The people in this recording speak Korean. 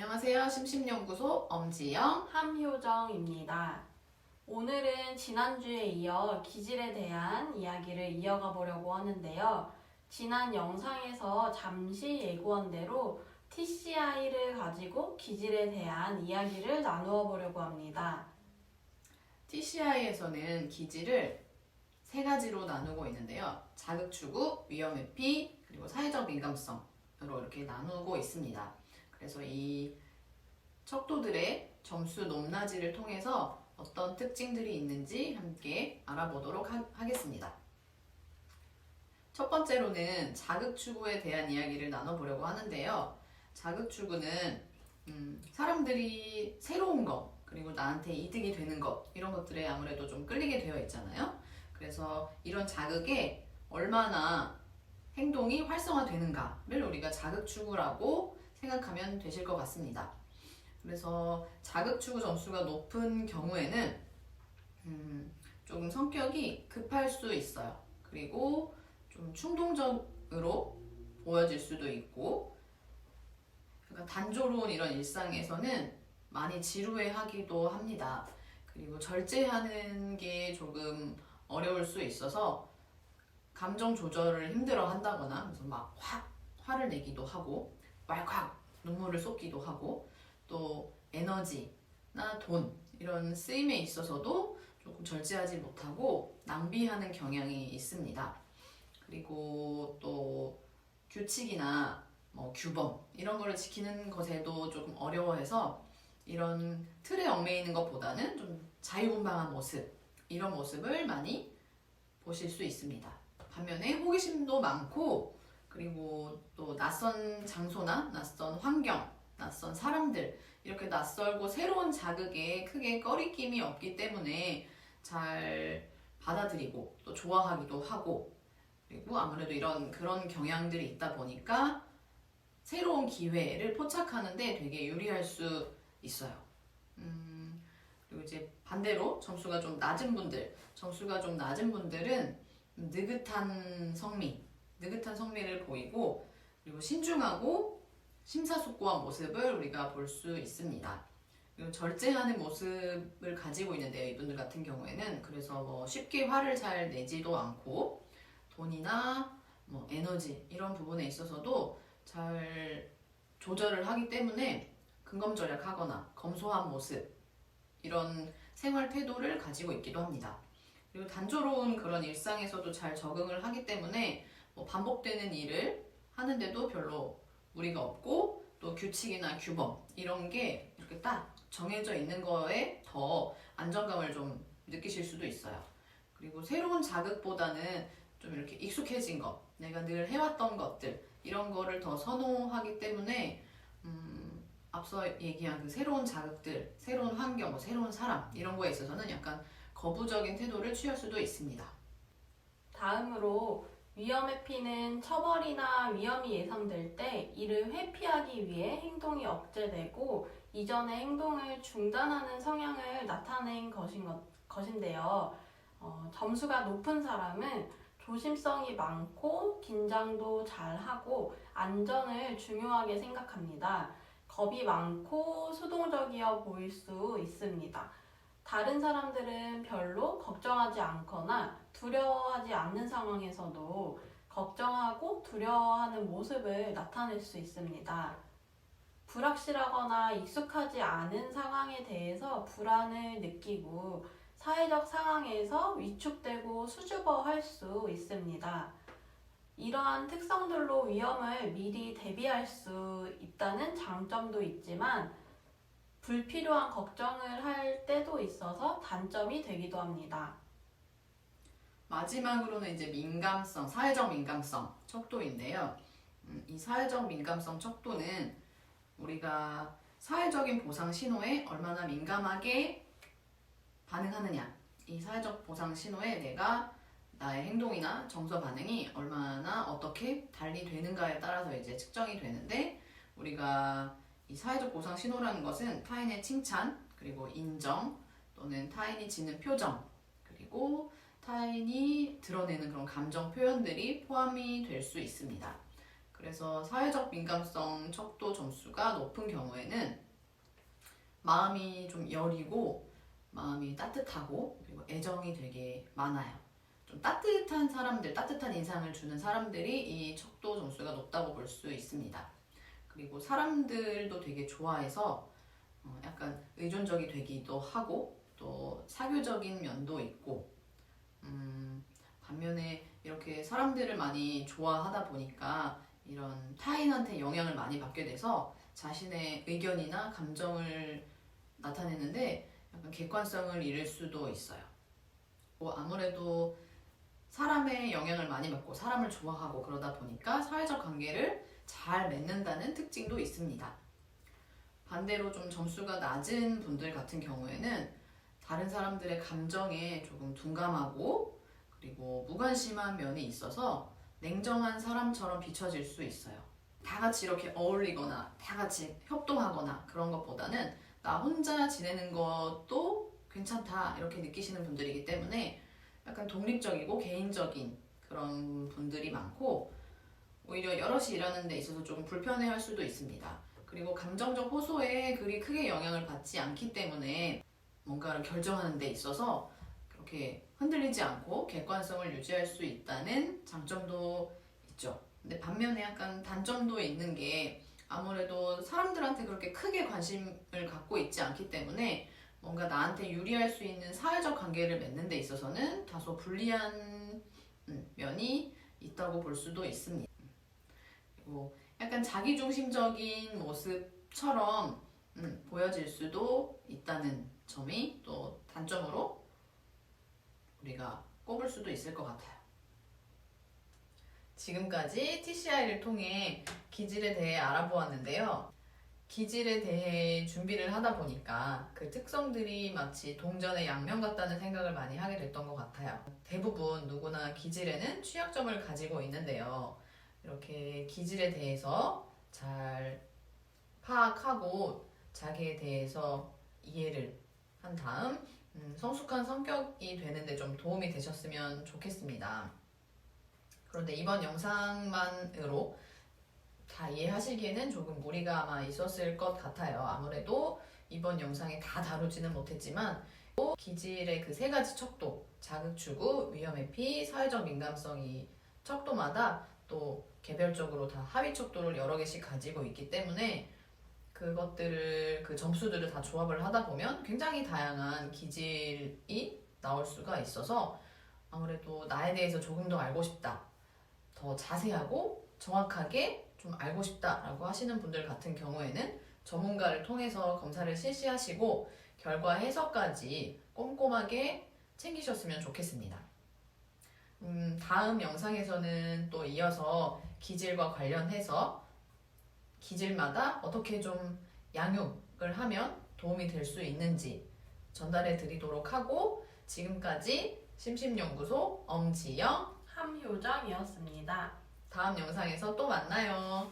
안녕하세요. 심심연구소 엄지영. 함효정입니다. 오늘은 지난주에 이어 기질에 대한 이야기를 이어가 보려고 하는데요. 지난 영상에서 잠시 예고한 대로 TCI를 가지고 기질에 대한 이야기를 나누어 보려고 합니다. TCI에서는 기질을 세 가지로 나누고 있는데요. 자극추구, 위험회피, 그리고 사회적 민감성으로 이렇게 나누고 있습니다. 그래서 이 척도들의 점수 높낮이를 통해서 어떤 특징들이 있는지 함께 알아보도록 하겠습니다. 첫 번째로는 자극추구에 대한 이야기를 나눠보려고 하는데요. 자극추구는 사람들이 새로운 것, 그리고 나한테 이득이 되는 것, 이런 것들에 아무래도 좀 끌리게 되어 있잖아요. 그래서 이런 자극에 얼마나 행동이 활성화되는가를 우리가 자극추구라고 생각하면 되실 것 같습니다. 그래서 자극추구 점수가 높은 경우에는 조금 성격이 급할 수 있어요. 그리고 좀 충동적으로 보여질 수도 있고, 약간 단조로운 이런 일상에서는 많이 지루해하기도 합니다. 그리고 절제하는 게 조금 어려울 수 있어서 감정 조절을 힘들어 한다거나, 그래서 막 화를 내기도 하고, 왈칵 눈물을 쏟기도 하고, 또 에너지나 돈 이런 쓰임에 있어서도 조금 절제하지 못하고 낭비하는 경향이 있습니다. 그리고 또 규칙이나 규범 이런 거를 지키는 것에도 조금 어려워해서 이런 틀에 얽매이는 것보다는 좀 자유분방한 모습, 이런 모습을 많이 보실 수 있습니다. 반면에 호기심도 많고, 그리고 또 낯선 장소나 낯선 환경, 낯선 사람들, 이렇게 낯설고 새로운 자극에 크게 꺼리낌이 없기 때문에 잘 받아들이고 또 좋아하기도 하고, 그리고 아무래도 그런 경향들이 있다 보니까 새로운 기회를 포착하는데 되게 유리할 수 있어요. 그리고 이제 반대로 점수가 좀 낮은 분들은 느긋한 성미를 보이고, 그리고 신중하고 심사숙고한 모습을 우리가 볼 수 있습니다. 그리고 절제하는 모습을 가지고 있는데요, 이분들 같은 경우에는. 그래서 쉽게 화를 잘 내지도 않고, 돈이나 에너지 이런 부분에 있어서도 잘 조절을 하기 때문에 근검절약하거나 검소한 모습, 이런 생활 태도를 가지고 있기도 합니다. 그리고 단조로운 그런 일상에서도 잘 적응을 하기 때문에 반복되는 일을 하는데도 별로 무리가 없고, 또 규칙이나 규범 이런 게 이렇게 딱 정해져 있는 거에 더 안정감을 좀 느끼실 수도 있어요. 그리고 새로운 자극보다는 좀 이렇게 익숙해진 것, 내가 늘 해왔던 것들, 이런 거를 더 선호하기 때문에 앞서 얘기한 그 새로운 자극들, 새로운 환경, 새로운 사람 이런 거에 있어서는 약간 거부적인 태도를 취할 수도 있습니다. 다음으로 위험회피는 처벌이나 위험이 예상될 때 이를 회피하기 위해 행동이 억제되고 이전의 행동을 중단하는 성향을 나타낸 것인데요. 점수가 높은 사람은 조심성이 많고 긴장도 잘하고 안전을 중요하게 생각합니다. 겁이 많고 수동적이어 보일 수 있습니다. 다른 사람들은 별로 걱정하지 않거나 두려워하지 않는 상황에서도 걱정하고 두려워하는 모습을 나타낼 수 있습니다. 불확실하거나 익숙하지 않은 상황에 대해서 불안을 느끼고 사회적 상황에서 위축되고 수줍어할 수 있습니다. 이러한 특성들로 위험을 미리 대비할 수 있다는 장점도 있지만 불필요한 걱정을 할 때도 있어서 단점이 되기도 합니다. 마지막으로는 이제 민감성, 사회적 민감성 척도인데요. 이 사회적 민감성 척도는 우리가 사회적인 보상 신호에 얼마나 민감하게 반응하느냐, 이 사회적 보상 신호에 내가 나의 행동이나 정서 반응이 얼마나 어떻게 달리 되는가에 따라서 이제 측정이 되는데, 우리가 이 사회적 보상 신호라는 것은 타인의 칭찬, 그리고 인정, 또는 타인이 짓는 표정, 그리고 타인이 드러내는 그런 감정 표현들이 포함이 될 수 있습니다. 그래서 사회적 민감성 척도 점수가 높은 경우에는 마음이 좀 여리고 마음이 따뜻하고 그리고 애정이 되게 많아요. 좀 따뜻한 사람들, 따뜻한 인상을 주는 사람들이 이 척도 점수가 높다고 볼 수 있습니다. 그리고 사람들도 되게 좋아해서 약간 의존적이 되기도 하고 또 사교적인 면도 있고 반면에 이렇게 사람들을 많이 좋아하다 보니까 이런 타인한테 영향을 많이 받게 돼서 자신의 의견이나 감정을 나타내는데 약간 객관성을 잃을 수도 있어요. 아무래도 사람의 영향을 많이 받고 사람을 좋아하고 그러다 보니까 사회적 관계를 잘 맺는다는 특징도 있습니다. 반대로 좀 점수가 낮은 분들 같은 경우에는 다른 사람들의 감정에 조금 둔감하고 그리고 무관심한 면이 있어서 냉정한 사람처럼 비춰질 수 있어요. 다 같이 이렇게 어울리거나 다 같이 협동하거나 그런 것보다는 나 혼자 지내는 것도 괜찮다 이렇게 느끼시는 분들이기 때문에 약간 독립적이고 개인적인 그런 분들이 많고 오히려 여럿이 일하는 데 있어서 조금 불편해할 수도 있습니다. 그리고 감정적 호소에 그리 크게 영향을 받지 않기 때문에 뭔가를 결정하는 데 있어서 그렇게 흔들리지 않고 객관성을 유지할 수 있다는 장점도 있죠. 근데 반면에 약간 단점도 있는 게 아무래도 사람들한테 그렇게 크게 관심을 갖고 있지 않기 때문에 뭔가 나한테 유리할 수 있는 사회적 관계를 맺는 데 있어서는 다소 불리한 면이 있다고 볼 수도 있습니다. 그리고 약간 자기중심적인 모습처럼 보여질 수도 있다는 점이 또 단점으로 우리가 꼽을 수도 있을 것 같아요. 지금까지 TCI를 통해 기질에 대해 알아보았는데요. 기질에 대해 준비를 하다 보니까 그 특성들이 마치 동전의 양면 같다는 생각을 많이 하게 됐던 것 같아요. 대부분 누구나 기질에는 취약점을 가지고 있는데요. 이렇게 기질에 대해서 잘 파악하고 자기에 대해서 이해를 한 다음 성숙한 성격이 되는데 좀 도움이 되셨으면 좋겠습니다. 그런데 이번 영상만으로 다 이해하시기에는 조금 무리가 아마 있었을 것 같아요. 아무래도 이번 영상에 다 다루지는 못했지만 기질의 그 세 가지 척도, 자극추구, 위험회피, 사회적 민감성이 척도마다 또 개별적으로 다 하위 척도를 여러 개씩 가지고 있기 때문에 그것들을 그 점수들을 다 조합을 하다 보면 굉장히 다양한 기질이 나올 수가 있어서 아무래도 나에 대해서 조금 더 알고 싶다, 더 자세하고 정확하게 좀 알고 싶다라고 하시는 분들 같은 경우에는 전문가를 통해서 검사를 실시하시고 결과 해석까지 꼼꼼하게 챙기셨으면 좋겠습니다. 다음 영상에서는 또 이어서 기질과 관련해서 기질마다 어떻게 좀 양육을 하면 도움이 될 수 있는지 전달해 드리도록 하고 지금까지 심심연구소 엄지영 함효정이었습니다. 다음 영상에서 또 만나요.